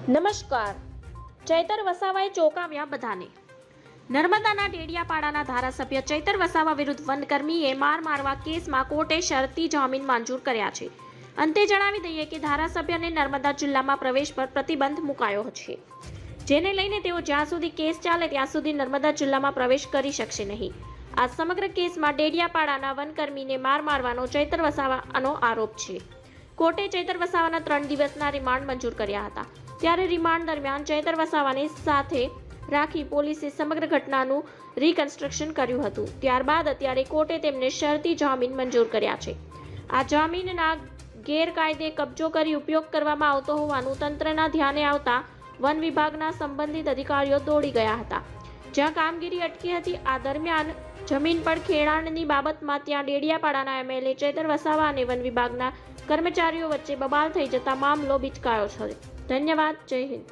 નમસ્કાર. ચૈતર વસાવાએ ચોંકાવ્યા બધાને. નર્મદાના ડેડિયાપાડાના ધારાસભ્ય ચૈતર વસાવા વિરુદ્ધ વનકર્મીએ માર મારવા કેસમાં કોર્ટે શરતી જામીન મંજૂર કર્યા છે. અંતે જણાવી દઈએ કે ધારાસભ્યને નર્મદા જિલ્લામાં પ્રવેશ પર પ્રતિબંધ મુકાયો છે, જેને લઈને તેઓ જ્યાં સુધી કેસ ચાલે ત્યાં સુધી નર્મદા જિલ્લામાં પ્રવેશ કરી શકશે નહીં. આ સમગ્ર કેસમાં ડેડિયાપાડાના વનકર્મીને માર મારવાનો ચૈતર વસાવાનો આરોપ છે. કોર્ટે ચૈતર વસાવાના 3 દિવસના રિમાન્ડ મંજૂર કર્યા હતા. ત્યારે રિમાન્ડ દરમિયાન ચૈતર વસાવાને સાથે રાખી પોલીસે સમગ્ર ઘટનાનું રિકન્સ્ટ્રક્શન કર્યું હતું. ત્યારબાદ અત્યારે કોર્ટે તેમને શરતી જામીન મંજૂર કર્યા છે. આ જામીનના ગેરકાયદે કબજો કરી ઉપયોગ કરવામાં આવતો હોવાનું તંત્રના ધ્યાને આવતા વન વિભાગના સંબંધિત અધિકારીઓ દોડી ગયા હતા, જ્યાં કામગીરી અટકી હતી. આ દરમિયાન જમીન પર ખેડાણની બાબતમાં ત્યાં ડેડિયાપાડાના એમએલએ ચૈતર વસાવા અને વન વિભાગના કર્મચારીઓ વચ્ચે બબાલ થઈ જતા મામલો બિચકાયો છે. ધન્યવાદ. જય હિન્દ.